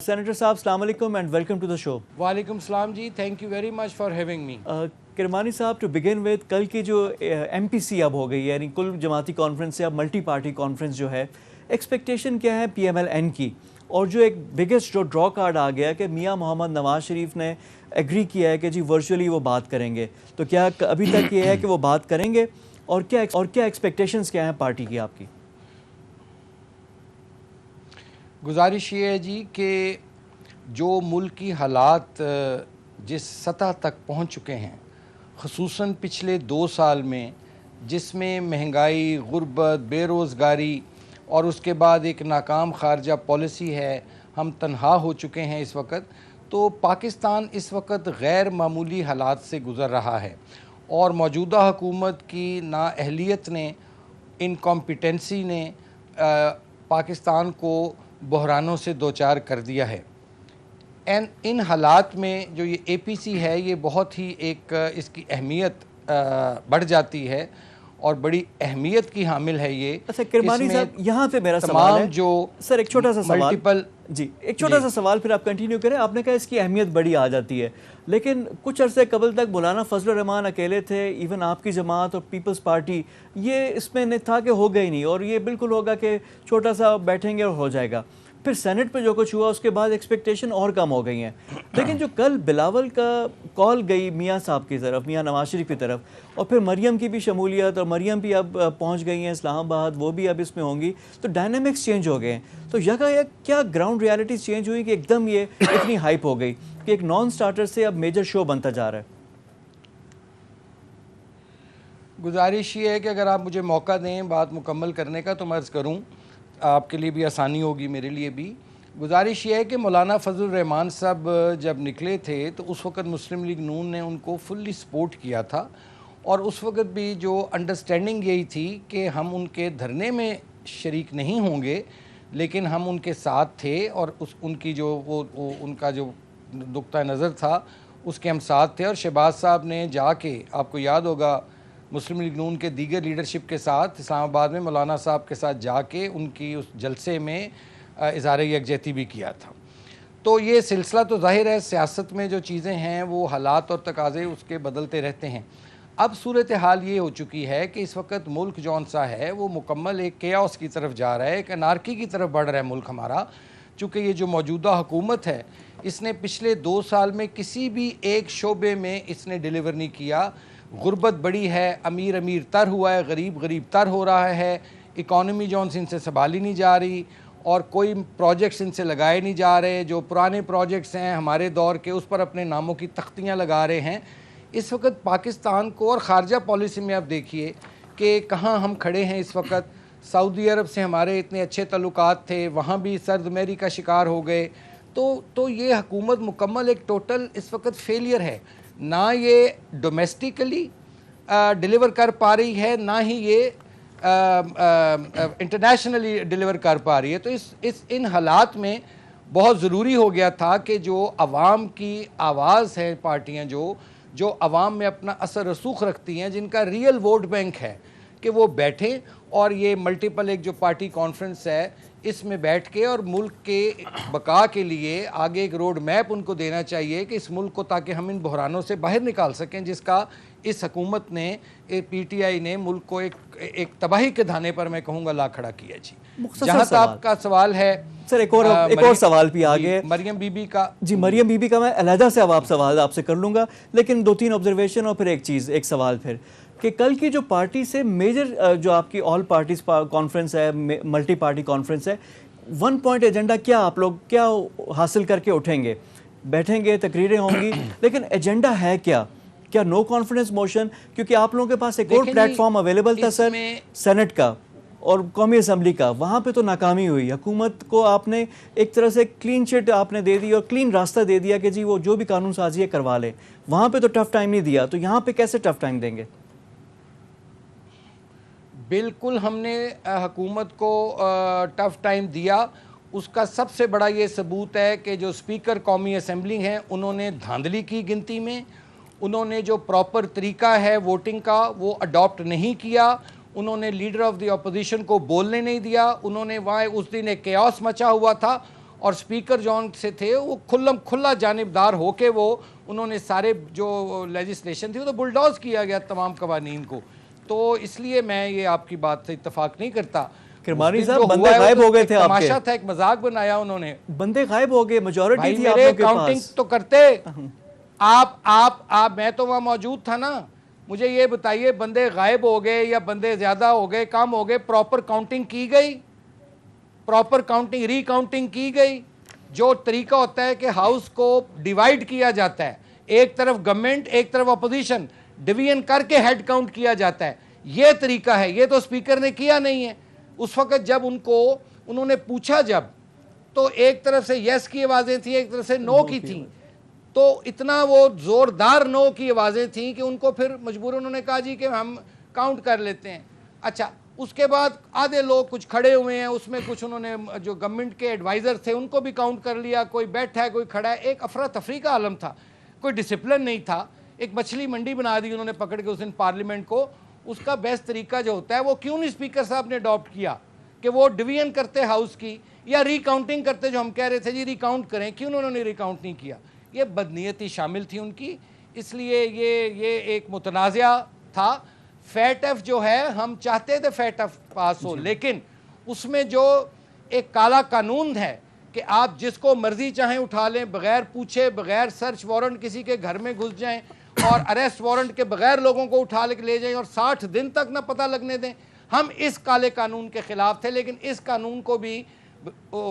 Senator Saab, Assalamu alaikum and welcome to the show. Walaikum salam ji, thank you very much for having me. Kirmani साहब, to begin with, कल की जो MPC अब हो गई है, यानी कुल जमाती कॉन्फ्रेंस से अब मल्टी पार्टी कॉन्फ्रेंस जो है, एक्सपेक्टेशन क्या है PMLN की? और जो एक बिगेस्ट जो ड्रॉ कार्ड आ गया कि मियां मोहम्मद नवाज शरीफ ने एग्री किया है कि जी वर्चुअली वो बात करेंगे, तो क्या अभी तक ये है कि वो बात करेंगे और क्या एक्सपेक्टेशंस क्या हैं पार्टी की आपकी? गुजारिश ये है जी कि जो मुल्क की हालात जिस सतह तक पहुंच चुके हैं, ख़ुसूसन पिछले 2 साल में, जिसमें महंगाई, गुर्बत, बेरोज़गारी और उसके बाद एक नाकाम ख़ारजा पॉलिसी है, हम तन्हा हो चुके हैं इस वक्त। तो पाकिस्तान इस वक्त गैर मामूली हालात से गुज़र रहा है और मौजूदा हुकूमत की नाअहलियत ने, इनकॉम्पिटेंसी ने पाकिस्तान को बहरानों से दो चार कर दिया है। इन हालात में जो ये APC है, ये बहुत ही एक इसकी अहमियत बढ़ जाती है और बड़ी अहमियत की हामिल है ये। अच्छा किरमानी साहब, यहाँ पे मेरा सवाल है, जो सर एक छोटा सा सवाल, जी एक छोटा सा सवाल, फिर आप कंटिन्यू करें। आपने कहा इसकी अहमियत बड़ी आ जाती है, लेकिन कुछ अरसे कबल तक मौलाना फजल रहमान अकेले थे, इवन आपकी जमात और पीपल्स पार्टी ये इसमें नहीं था कि होगा ही नहीं, और ये बिल्कुल होगा कि छोटा सा बैठेंगे और हो जाएगा। फिर सेनेट पे जो कुछ हुआ उसके बाद एक्सपेक्टेशन और कम हो गई हैं। लेकिन जो कल बिलावल का कॉल गई मियां साहब की तरफ, मियां नवाज शरीफ की तरफ, और फिर मरियम की भी शमूलियत, और मरियम भी अब पहुंच गई हैं इस्लामाबाद, वो भी अब इसमें होंगी, तो डायनामिक्स चेंज हो गए हैं। तो यकायक क्या ग्राउंड रियलिटी चेंज हुई कि एकदम ये इतनी हाइप हो गई कि एक नॉन स्टार्टर से अब मेजर शो बनता जा रहा है? गुजारिश ये है कि अगर आप मुझे मौका दें बात मुकम्मल करने का तो मैं अर्ज़ करूँ, आपके लिए भी आसानी होगी, मेरे लिए भी। गुजारिश ये है कि मौलाना फजल रहमान साहब जब निकले थे तो उस वक़्त मुस्लिम लीग नून ने उनको फुल्ली सपोर्ट किया था, और उस वक़्त भी जो अंडरस्टैंडिंग यही थी कि हम उनके धरने में शरीक नहीं होंगे, लेकिन हम उनके साथ थे, और उनकी जो उनका जो नुक्ता नज़र था उसके हम साथ थे। और शहबाज साहब ने जाके, आपको याद होगा, मुस्लिम लीग नून के दीगर लीडरशिप के साथ इस्लामाबाद में मौलाना साहब के साथ जाके उनकी उस जलसे में इज़हार यकजहती भी किया था। तो ये सिलसिला तो ज़ाहिर है, सियासत में जो चीज़ें हैं वो हालात और तकाज़े उसके बदलते रहते हैं। अब सूरत हाल ये हो चुकी है कि इस वक्त मुल्क जौन सा है वो मुकम्मल एक केओस की तरफ जा रहा है, एक अनार्की की तरफ बढ़ रहा है मुल्क हमारा। चूँकि ये जो मौजूदा हुकूमत है, इसने पिछले 2 साल में किसी भी एक शोबे में इसने डिलीवर नहीं किया। गुर्बत बड़ी है, अमीर अमीर तर हुआ है, गरीब गरीब तर हो रहा है, इकॉनमी जौन सी इनसे संभाली नहीं जा रही, और कोई प्रोजेक्ट्स इनसे लगाए नहीं जा रहे। जो पुराने प्रोजेक्ट्स हैं हमारे दौर के, उस पर अपने नामों की तख्तियाँ लगा रहे हैं। इस वक्त पाकिस्तान को, और ख़ारजा पॉलिसी में आप देखिए कि कहाँ हम खड़े हैं इस वक्त। सऊदी अरब से हमारे इतने अच्छे तल्लुकात थे, वहाँ भी सर्दमेरी का शिकार हो गए। तो ये हुकूमत मुकम्मल एक टोटल इस वक्त फेलियर है। ना ये डोमेस्टिकली डिलीवर कर पा रही है, ना ही ये इंटरनेशनली डिलीवर कर पा रही है। तो इन हालात में बहुत ज़रूरी हो गया था कि जो आवाम की आवाज़ है, पार्टियां जो आवाम में अपना असर रसूख रखती हैं, जिनका रियल वोट बैंक है, कि वो बैठें और ये मल्टीपल एक जो पार्टी कॉन्फ्रेंस है इसमें बैठ के, और मुल्क के बका के लिए आगे एक रोड मैप उनको देना चाहिए कि इस मुल्क को, ताकि हम इन बहरानों से बाहर निकाल सकें, जिसका इस हुकूमत ने, PTI ने मुल्क को एक तबाही के धाने पर, मैं कहूँगा, ला खड़ा किया जी। जहाँ तक आपका सवाल है सर, एक और सवाल भी आगे मरियम बीबी का। जी, मरियम बीबी का मैं अलहदा से अब सवाल आपसे कर लूँगा, लेकिन 2-3 ऑब्जर्वेशन और फिर एक सवाल फिर, कि कल की जो पार्टी से मेजर जो आपकी ऑल पार्टीज कॉन्फ्रेंस है, मल्टी पार्टी कॉन्फ्रेंस है, 1 पॉइंट एजेंडा क्या आप लोग क्या हासिल करके उठेंगे? बैठेंगे, तकरीरें होंगी, लेकिन एजेंडा है क्या? No confidence motion? क्योंकि आप लोगों के पास एक और प्लेटफॉर्म अवेलेबल था सर, सेनेट का और कौमी असम्बली का, वहाँ पे तो नाकामी हुई। हुकूमत को आपने एक तरह से क्लीन चिट आपने दे दी और क्लीन रास्ता दे दिया कि जी वो जो भी कानून साजी है करवा ले। वहाँ पे तो टफ टाइम नहीं दिया, तो यहाँ पे कैसे टफ टाइम देंगे? बिल्कुल हमने हुकूमत को टफ टाइम दिया। उसका सबसे बड़ा ये सबूत है कि जो स्पीकर कौमी असम्बली हैं उन्होंने धांधली की गिनती में, उन्होंने जो प्रॉपर तरीका है वोटिंग का वो अडॉप्ट नहीं किया, उन्होंने लीडर ऑफ द अपोजिशन को बोलने नहीं दिया, उन्होंने वहाँ उस दिन एक केओस मचा हुआ था, اور سپیکر جون سے تھے وہ کھلا جانبدار ہو کے وہ انہوں نے سارے جو لیجسلیشن تھی وہ تو بلڈوز کیا گیا تمام قوانین کو. تو اس لیے میں یہ آپ کی بات سے اتفاق نہیں کرتا. کرمانی صاحب بندے غائب ہو گئے تھے، آپ کے تماشا تھا، ایک مذاق بنایا انہوں نے. بندے غائب ہو گئے، میجورٹی تھی آپ میرے لوگوں کے کاؤنٹنگ پاس. تو کرتے آپ میں تو وہاں موجود تھا نا. مجھے یہ بتائیے بندے غائب ہو گئے یا بندے زیادہ ہو گئے کم ہو گئے، پراپر کاؤنٹنگ کی گئی، پراپر کاؤنٹنگ ری کاؤنٹنگ کی گئی. جو طریقہ ہوتا ہے کہ ہاؤس کو ڈیوائیڈ کیا جاتا ہے، ایک طرف گورنمنٹ ایک طرف اپوزیشن، ڈویژن کر کے ہیڈ کاؤنٹ کیا جاتا ہے، یہ طریقہ ہے. یہ تو سپیکر نے کیا نہیں ہے. اس وقت جب انہوں نے پوچھا جب، تو ایک طرف سے یس کی آوازیں تھیں، ایک طرف سے نو کی تھیں. تو اتنا وہ زوردار نو کی آوازیں تھیں کہ ان کو پھر مجبور انہوں نے کہا جی کہ ہم کاؤنٹ کر لیتے ہیں. اچھا اس کے بعد آدھے لوگ کچھ کھڑے ہوئے ہیں، اس میں کچھ انہوں نے جو گورنمنٹ کے ایڈوائزر تھے ان کو بھی کاؤنٹ کر لیا، کوئی بیٹھا ہے کوئی کھڑا ہے. ایک افراتفری کا عالم تھا، کوئی ڈسپلن نہیں تھا. ایک مچھلی منڈی بنا دی انہوں نے پکڑ کے اس دن پارلیمنٹ کو. اس کا بیسٹ طریقہ جو ہوتا ہے وہ کیوں نہیں اسپیکر صاحب نے اڈاپٹ کیا کہ وہ ڈویژن کرتے ہاؤس کی یا ری کاؤنٹنگ کرتے، جو ہم کہہ رہے تھے جی ری کاؤنٹ کریں، کیوں انہوں نے ری کاؤنٹ نہیں کیا. یہ بدنیتی شامل تھی ان کی. اس لیے یہ ایک متنازعہ تھا. فیٹ ایف جو ہے ہم چاہتے تھے فیٹ ایف پاس ہو، لیکن اس میں جو ایک کالا قانون ہے کہ آپ جس کو مرضی چاہیں اٹھا لیں، بغیر پوچھے، بغیر سرچ وارنٹ کسی کے گھر میں گھس جائیں اور اریسٹ وارنٹ کے بغیر لوگوں کو اٹھا کے لے جائیں اور 60 دن تک نہ پتہ لگنے دیں. ہم اس کالے قانون کے خلاف تھے، لیکن اس قانون کو بھی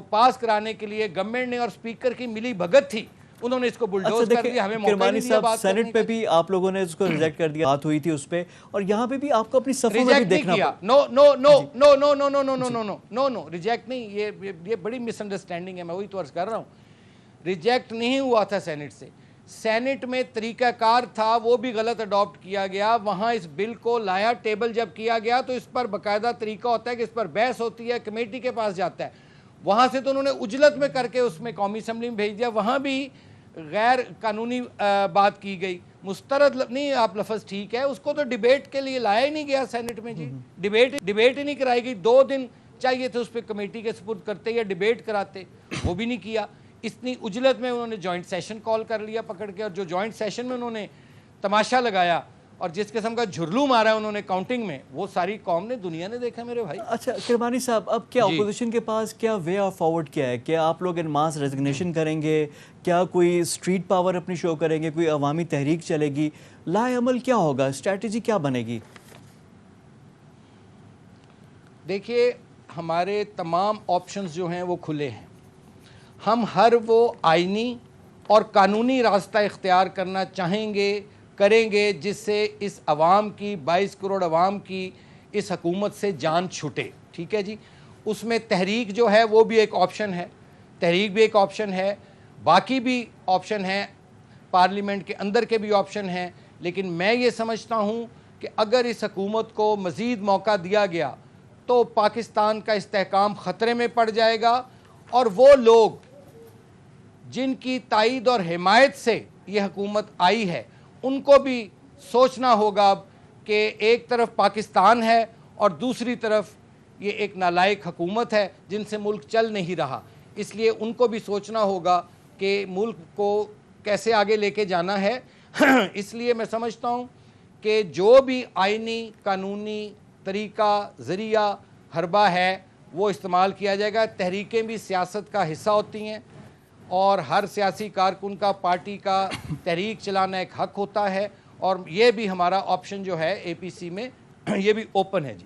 پاس کرانے کے لیے گورنمنٹ نے اور سپیکر کی ملی بھگت تھی، انہوں نے اس کو بلڈوز کر دیا. ہمیں موقع نہیں دیا بات کرنے کا. سینٹ پہ بھی آپ لوگوں نے اس کو ریجیکٹ کر دیا، بات ہوئی تھی اس پہ، اور یہاں پہ بھی آپ کو اپنی صفوں میں بھی دیکھنا پڑا. نو ریجیکٹ نہیں. یہ بڑی مس انڈرسٹینڈنگ ہے، میں وہی تو عرض کر رہا ہوں. ریجیکٹ نہیں ہوا تھا سینٹ سے. سینٹ میں طریقہ کار تھا وہ بھی غلط اڈاپٹ کیا گیا. وہاں اس بل کو لایا، ٹیبل جب کیا گیا تو اس پر باقاعدہ طریقہ ہوتا ہے کہ اس پر بحث ہوتی ہے، کمیٹی کے پاس جاتا ہے. وہاں سے تو انہوں نے اجلت میں کر کے اس میں قومی اسمبلی میں بھیج دیا. وہاں بھی غیر قانونی بات کی گئی. مسترد نہیں آپ لفظ ٹھیک ہے، اس کو تو ڈیبیٹ کے لیے لایا ہی نہیں گیا سینٹ میں. جی ڈیبیٹ ہی نہیں کرائی گئی. 2 دن چاہیے تھے اس پہ کمیٹی کے سپرد کرتے یا ڈیبیٹ کراتے، وہ بھی نہیں کیا. اتنی اجلت میں انہوں نے جوائنٹ سیشن کال کر لیا پکڑ کے، اور جو جوائنٹ سیشن میں انہوں نے تماشا لگایا اور جس قسم کا جھرلو مارا انہوں نے کاؤنٹنگ میں، وہ ساری قوم نے، دنیا نے دیکھا میرے بھائی. اچھا کرمانی صاحب، اب کیا اپوزیشن کے پاس کیا وے آف فارورڈ کیا ہے؟ کیا آپ لوگ ان ماس ریزگنیشن کریں گے؟ کیا کوئی اسٹریٹ پاور اپنی شو کریں گے؟ کوئی عوامی تحریک چلے گی؟ لائے عمل کیا ہوگا؟ اسٹریٹجی کیا بنے گی؟ دیکھیے ہمارے تمام آپشنز جو ہیں وہ کھلے ہیں. ہم ہر وہ آئینی اور قانونی راستہ اختیار کرنا چاہیں گے، کریں گے، جس سے اس عوام کی 22 کروڑ عوام کی اس حکومت سے جان چھوٹے. ٹھیک ہے جی. اس میں تحریک جو ہے وہ بھی ایک آپشن ہے، تحریک بھی ایک آپشن ہے، باقی بھی آپشن ہیں، پارلیمنٹ کے اندر کے بھی آپشن ہیں. لیکن میں یہ سمجھتا ہوں کہ اگر اس حکومت کو مزید موقع دیا گیا تو پاکستان کا استحکام خطرے میں پڑ جائے گا، اور وہ لوگ جن کی تائید اور حمایت سے یہ حکومت آئی ہے ان کو بھی سوچنا ہوگا کہ ایک طرف پاکستان ہے اور دوسری طرف یہ ایک نالائق حکومت ہے جن سے ملک چل نہیں رہا. اس لیے ان کو بھی سوچنا ہوگا کہ ملک کو کیسے آگے لے کے جانا ہے. اس لیے میں سمجھتا ہوں کہ جو بھی آئینی قانونی طریقہ ذریعہ حربہ ہے وہ استعمال کیا جائے گا. تحریکیں بھی سیاست کا حصہ ہوتی ہیں اور ہر سیاسی کارکن کا پارٹی کا تحریک چلانا ایک حق ہوتا ہے، اور یہ بھی ہمارا آپشن جو ہے اے پی سی میں یہ بھی اوپن ہے. جی